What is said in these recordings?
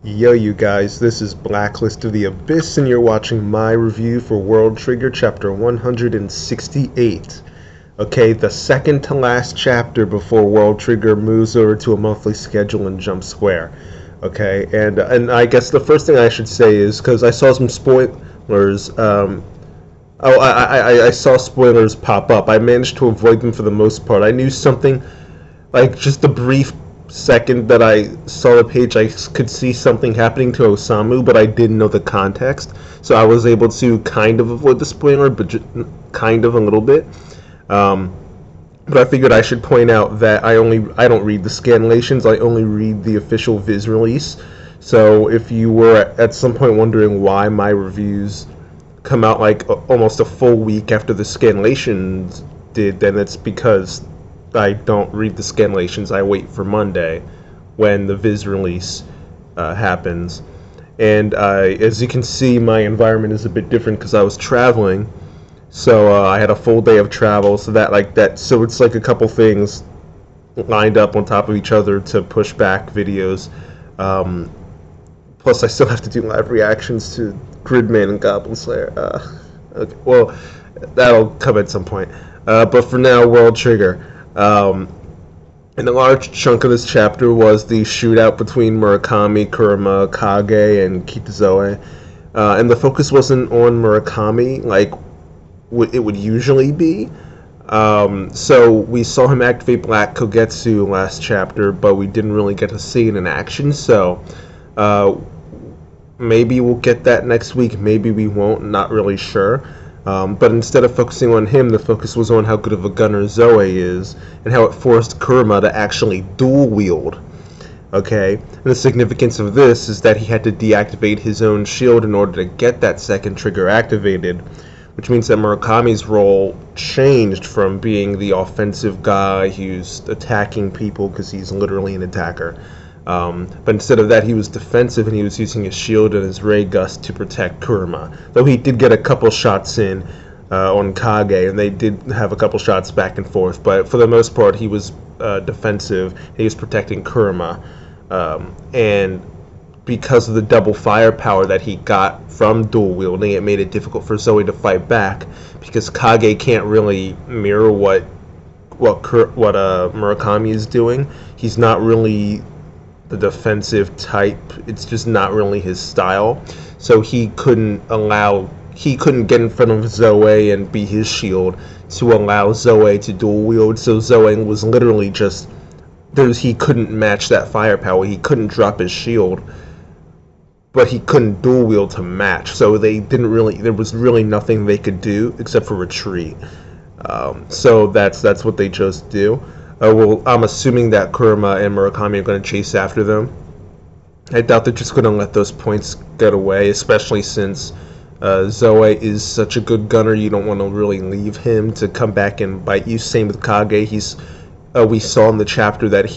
Yo, you guys, this is Blacklist of the Abyss, and you're watching my review for World Trigger Chapter 168. Okay, the second to last chapter before World Trigger moves over to a monthly schedule in Jump Square. Okay, and I guess the first thing I should say is, because I saw some spoilers, I saw spoilers pop up. I managed to avoid them for the most part. I knew something, like just a brief second that I saw the page, I could see something happening to Osamu, but I didn't know the context, so I was able to kind of avoid the spoiler, but kind of a little bit. But I figured I should point out that I don't read the scanlations, I only read the official Viz release. So if you were at some point wondering why my reviews come out like almost a full week after the scanlations did, then it's because I don't read the scanlations. I wait for Monday when the Viz release happens. And as you can see, my environment is a bit different because I was traveling. So I had a full day of travel, so so it's like a couple things lined up on top of each other to push back videos. Plus I still have to do live reactions to Gridman and Goblin Slayer. Okay, well, that'll come at some point. But for now, World Trigger. And a large chunk of this chapter was the shootout between Murakami, Kurama, Kage, and Kitazoe. And the focus wasn't on Murakami like it would usually be. So we saw him activate Black Kogetsu last chapter, but we didn't really get to see it in action. So maybe we'll get that next week, maybe we won't, not really sure. But instead of focusing on him, the focus was on how good of a gunner Zoe is, and how it forced Kurama to actually dual-wield. Okay? And the significance of this is that he had to deactivate his own shield in order to get that second trigger activated, which means that Murakami's role changed from being the offensive guy who's attacking people because he's literally an attacker. But instead of that, he was defensive, and he was using his shield and his ray gust to protect Kurama. Though he did get a couple shots in on Kage, and they did have a couple shots back and forth. But for the most part, he was defensive. He was protecting Kurama. And because of the double firepower that he got from dual wielding, it made it difficult for Zoe to fight back, because Kage can't really mirror what Murakami is doing. He's not really the defensive type. It's just not really his style. So he couldn't get in front of Zoe and be his shield to allow Zoe to dual wield. So Zoe was literally just he couldn't match that firepower. He couldn't drop his shield, but he couldn't dual wield to match. So there was really nothing they could do except for retreat. So that's what they chose to do. Well, I'm assuming that Kurama and Murakami are going to chase after them. I doubt they're just going to let those points get away, especially since Zoe is such a good gunner. You don't want to really leave him to come back and bite you. Same with Kage. We saw in the chapter that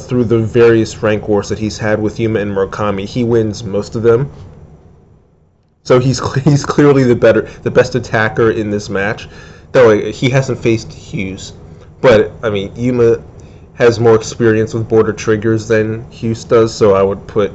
through the various rank wars that he's had with Yuma and Murakami, he wins most of them. So he's clearly the best attacker in this match. Though he hasn't faced Hughes. But, I mean, Yuma has more experience with border triggers than Hughes does, so I would put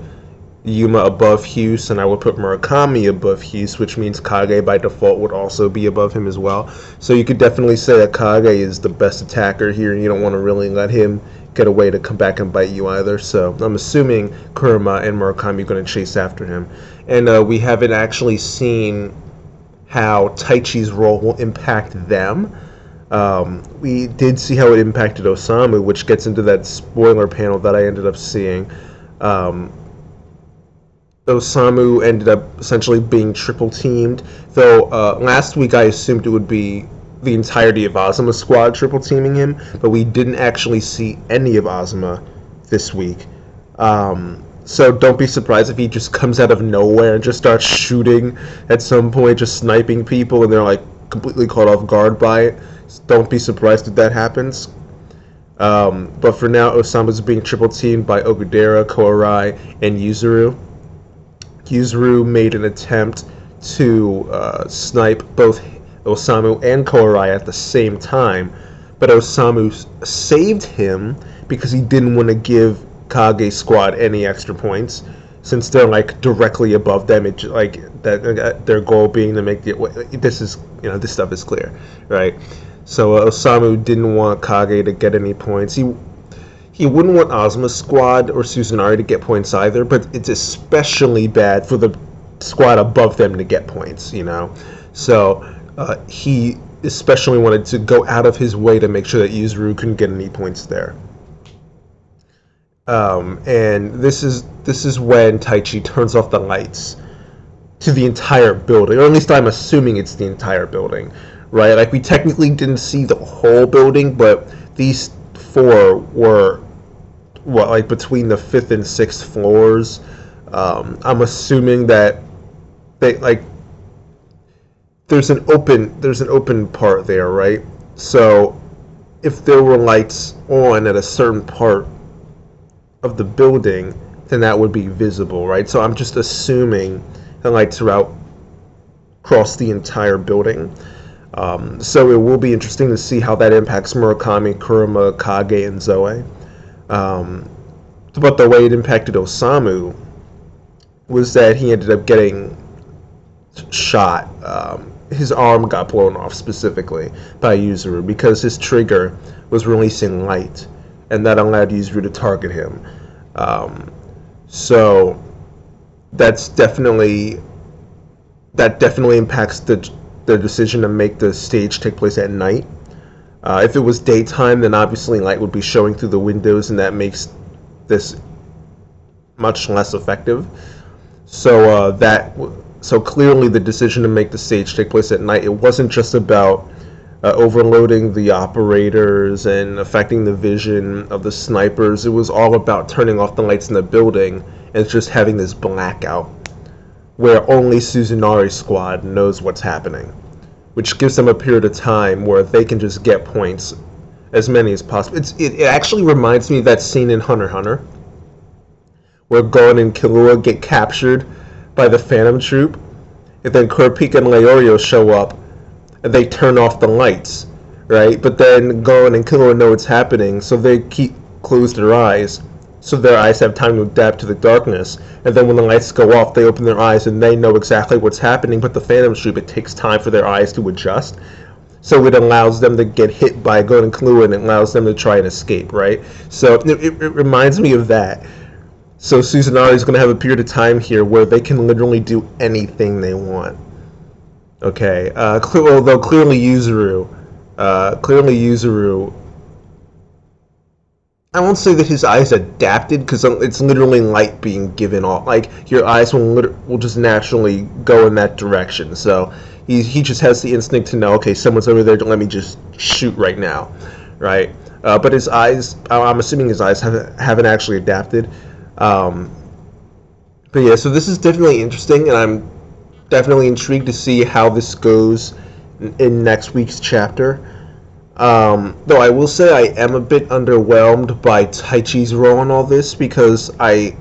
Yuma above Hughes, and I would put Murakami above Hughes, which means Kage by default would also be above him as well. So you could definitely say that Kage is the best attacker here, and you don't want to really let him get away to come back and bite you either. So I'm assuming Kurama and Murakami are going to chase after him. And we haven't actually seen how Taichi's role will impact them. We did see how it impacted Osamu, which gets into that spoiler panel that I ended up seeing. Osamu ended up essentially being triple teamed, though last week I assumed it would be the entirety of Azuma's squad triple teaming him, but we didn't actually see any of Azuma this week. So don't be surprised if he just comes out of nowhere and just starts shooting at some point, just sniping people, and they're like completely caught off guard by it. Don't be surprised if that happens. But for now, Osamu's being triple teamed by Ogudera, Koarai, and Yuzuru. Yuzuru made an attempt to snipe both Osamu and Koarai at the same time, but Osamu saved him because he didn't want to give Kage squad any extra points, since they're like directly above them. It like that their goal being to make the this is this stuff is clear, right? So Osamu didn't want Kage to get any points. He wouldn't want Asuma's squad or Suzunari to get points either, but it's especially bad for the squad above them to get points, So he especially wanted to go out of his way to make sure that Yuzuru couldn't get any points there. And this is when Taichi turns off the lights to the entire building, or at least I'm assuming it's the entire building, right? Like, we technically didn't see the whole building, but these four were like between the 5th and 6th floors. I'm assuming that they there's an open part there, right? So if there were lights on at a certain part of the building, then that would be visible, right? So I'm just assuming the lights are out across the entire building. So it will be interesting to see how that impacts Murakami, Kurama, Kage, and Zoe. But the way it impacted Osamu was that he ended up getting shot. His arm got blown off specifically by Yuzuru because his trigger was releasing light, and that allowed Yuzuru to target him. So that definitely impacts the decision to make the stage take place at night. If it was daytime, then obviously light would be showing through the windows, and that makes this much less effective. So clearly the decision to make the stage take place at night, it wasn't just about overloading the operators and affecting the vision of the snipers. It was all about turning off the lights in the building and just having this blackout where only Suzunari's squad knows what's happening, which gives them a period of time where they can just get points, as many as possible. It actually reminds me of that scene in Hunter x Hunter where Gon and Killua get captured by the Phantom Troop, and then Kurapika and Leorio show up, and they turn off the lights, right? But then Gon and Killua know what's happening, so they close their eyes, so their eyes have time to adapt to the darkness. And then when the lights go off, they open their eyes, and they know exactly what's happening. But the Phantom Troop, it takes time for their eyes to adjust, so it allows them to get hit by Gon and Killua, and it allows them to try and escape, right? So it reminds me of that. So Suzunari is going to have a period of time here where they can literally do anything they want. Okay, although clearly Yuzuru, I won't say that his eyes adapted, because it's literally light being given off. Like, your eyes will just naturally go in that direction. So he just has the instinct to know, okay, someone's over there, let me just shoot right now, right? But his eyes, I'm assuming his eyes haven't actually adapted. But yeah, so this is definitely interesting, and I'm definitely intrigued to see how this goes in next week's chapter. Though I will say I am a bit underwhelmed by Taichi's role in all this, because I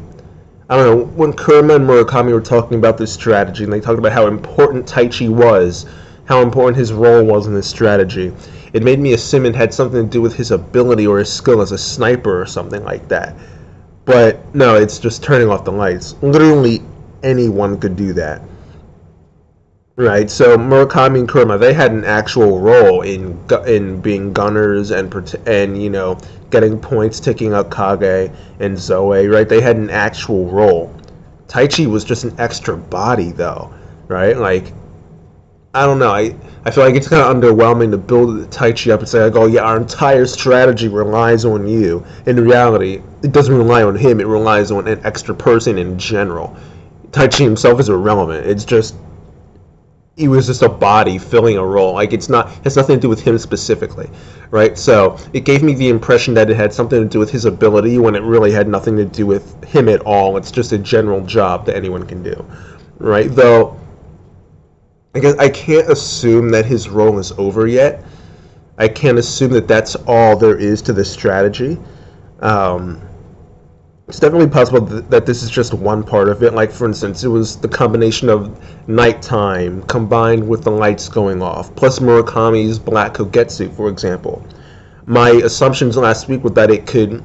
don't know, when Kurama and Murakami were talking about this strategy, and they talked about how important Taichi was, how important his role was in this strategy, it made me assume it had something to do with his ability or his skill as a sniper or something like that. But no, it's just turning off the lights. Literally anyone could do that. Right, so Murakami and Kurama, they had an actual role in being gunners and getting points, taking out Kage and Zoe, right? They had an actual role. Taichi was just an extra body, though, right? Like, I don't know, I feel like it's kind of underwhelming to build Taichi up and say, like, oh yeah, our entire strategy relies on you. In reality, it doesn't rely on him, it relies on an extra person in general. Taichi himself is irrelevant. It's just, he was just a body filling a role. Like, it has nothing to do with him specifically, right? So it gave me the impression that it had something to do with his ability when it really had nothing to do with him at all. It's just a general job that anyone can do, right? Though I guess I can't assume that his role is over yet. I can't assume that that's all there is to this strategy. It's definitely possible that this is just one part of it. Like, for instance, it was the combination of nighttime combined with the lights going off, plus Murakami's black kogetsu, for example. My assumptions last week were that it could,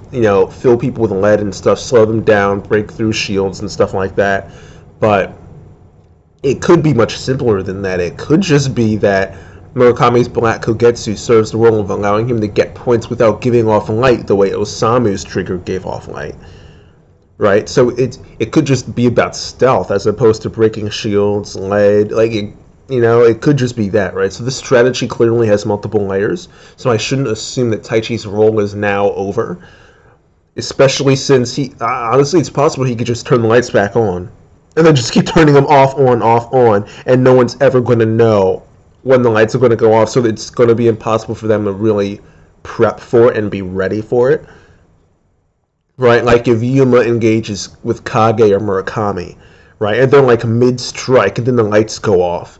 fill people with lead and stuff, slow them down, break through shields and stuff like that. But it could be much simpler than that. It could just be that Murakami's Black Kogetsu serves the role of allowing him to get points without giving off light the way Osamu's trigger gave off light. Right? So it could just be about stealth as opposed to breaking shields, lead, it could just be that, right? So this strategy clearly has multiple layers, so I shouldn't assume that Taichi's role is now over, especially since honestly, it's possible he could just turn the lights back on, and then just keep turning them off, on, and no one's ever going to know when the lights are going to go off, so it's going to be impossible for them to really prep for it and be ready for it, right? Like if Yuma engages with Kage or Murakami, right, and they're like mid-strike, and then the lights go off.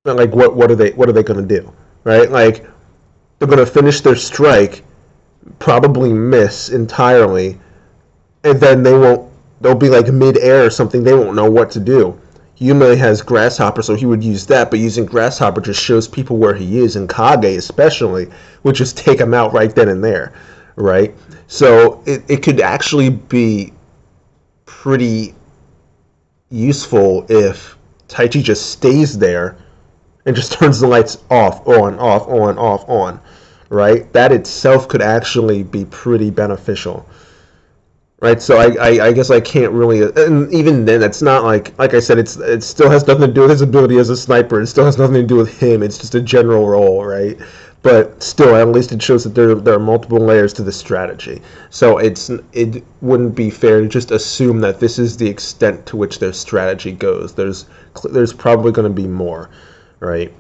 Like what are they going to do, right? Like they're going to finish their strike, probably miss entirely, and then they'll be like mid-air or something. They won't know what to do. Yuma has Grasshopper, so he would use that, but using Grasshopper just shows people where he is, and Kage especially would just take him out right then and there, right? So it could actually be pretty useful if Taichi just stays there and just turns the lights off, on, right? That itself could actually be pretty beneficial, right? So I guess I can't really, and even then, it's not like I said, it still has nothing to do with his ability as a sniper. It still has nothing to do with him. It's just a general role, right? But still, at least it shows that there are multiple layers to the strategy. So it wouldn't be fair to just assume that this is the extent to which their strategy goes. There's probably going to be more. Right.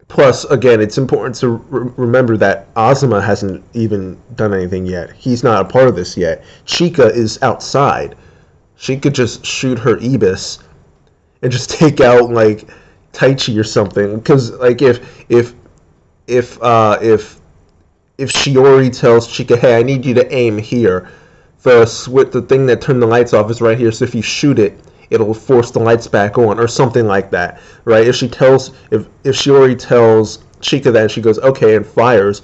Plus, again, it's important to remember that Azuma hasn't even done anything yet. He's not a part of this yet. Chika is outside. She could just shoot her Ibis and just take out like Taichi or something. Because like if Shiori tells Chika, hey, I need you to aim here. The thing that turned the lights off is right here. So if you shoot it, it'll force the lights back on, or something like that, right? If Shiori tells Chika that, and she goes, okay, and fires,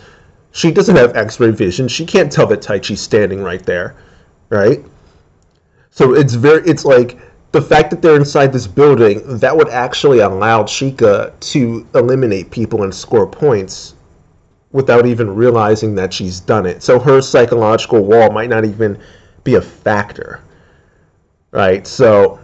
she doesn't have X-ray vision. She can't tell that Taichi's standing right there, right? So it's like the fact that they're inside this building, that would actually allow Chika to eliminate people and score points without even realizing that she's done it. So her psychological wall might not even be a factor, right? So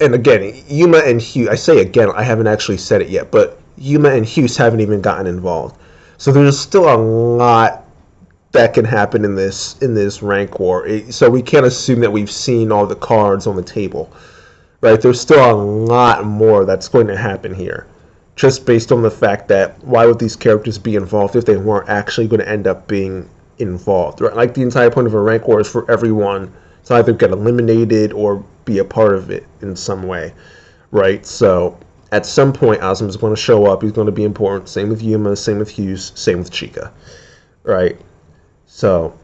and again, Yuma and Hughes, I say again, I haven't actually said it yet, but Yuma and Hughes haven't even gotten involved. So there's still a lot that can happen in this rank war. So we can't assume that we've seen all the cards on the table, right? There's still a lot more that's going to happen here, just based on the fact that why would these characters be involved if they weren't actually going to end up being involved, right? Like the entire point of a rank war is for everyone to either get eliminated or be a part of it in some way, right? So at some point, Azuma's going to show up. He's going to be important. Same with Yuma, same with Hughes, same with Chika, right? So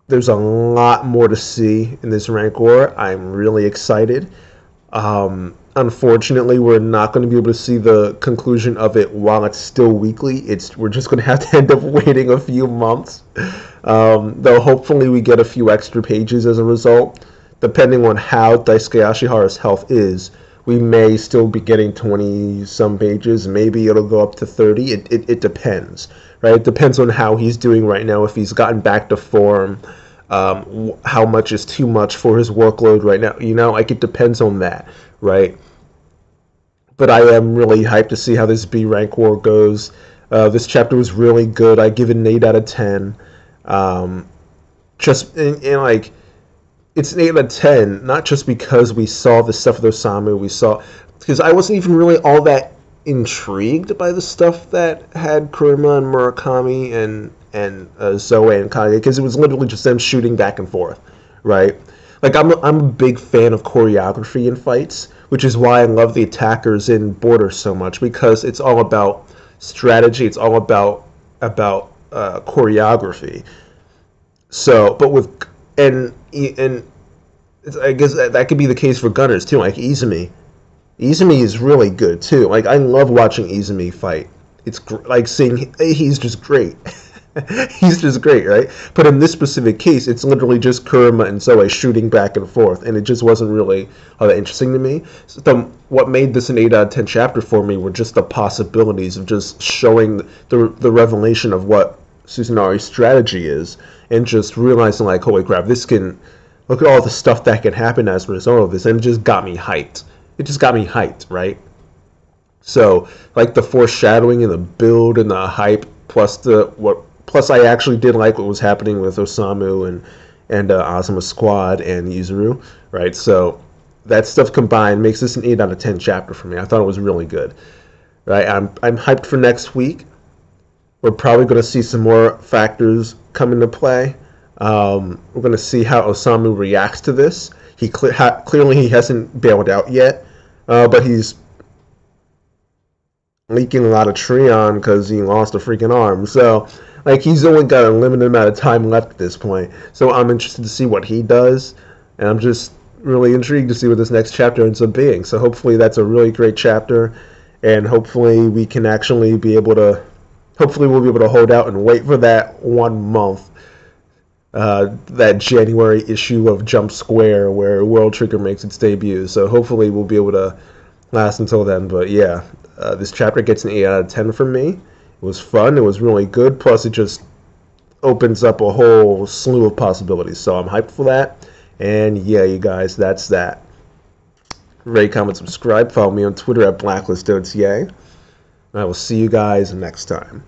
there's a lot more to see in this rank war. I'm really excited. Unfortunately, we're not going to be able to see the conclusion of it while it's still weekly. We're just going to have to end up waiting a few months. Though hopefully we get a few extra pages as a result. Depending on how Daisuke Ashihara's health is, we may still be getting 20-some pages. Maybe it'll go up to 30. It depends, right? It depends on how he's doing right now, if he's gotten back to form, how much is too much for his workload right now. Like it depends on that, right? But I am really hyped to see how this B rank war goes. This chapter was really good. I give it an 8 out of 10. It's an 8 out of 10, not just because we saw the stuff with Osamu, because I wasn't even really all that intrigued by the stuff that had Kurama and Murakami and Zoe and Kage, because it was literally just them shooting back and forth, right? Like, I'm a big fan of choreography in fights, which is why I love the attackers in Border so much, because it's all about strategy, it's all about choreography. So, but with and I guess that could be the case for gunners too, like Izumi Izumi is really good too. Like, I love watching Izumi fight. It's like seeing he's just great. He's just great, right? But in this specific case, it's literally just Kurama and Zoe shooting back and forth, and it just wasn't really all that interesting to me. So what made this an 8 out of 10 chapter for me were just the possibilities of just showing the revelation of what Susanari's strategy is, and just realizing, like, holy crap, this can, look at all the stuff that can happen as a result of this, and it just got me hyped. It just got me hyped, right? So, like, the foreshadowing and the build and the hype, plus I actually did like what was happening with Osamu and Azuma's squad and Yuzuru, right? So that stuff combined makes this an 8 out of 10 chapter for me. I thought it was really good, right? I'm hyped for next week. We're probably going to see some more factors come into play. We're going to see how Osamu reacts to this. Clearly he hasn't bailed out yet, but he's leaking a lot of Treon because he lost a freaking arm. So, like, he's only got a limited amount of time left at this point. So I'm interested to see what he does, and I'm just really intrigued to see what this next chapter ends up being. So hopefully that's a really great chapter, and hopefully we can actually be able to, hopefully we'll be able to hold out and wait for that 1 month, that January issue of Jump Square where World Trigger makes its debut. So hopefully we'll be able to last until then. But yeah, this chapter gets an 8 out of 10 from me. It was fun. It was really good. Plus, it just opens up a whole slew of possibilities. So I'm hyped for that. And yeah, you guys, that's that. Rate, comment, subscribe. Follow me on Twitter at blacklistota. I will see you guys next time.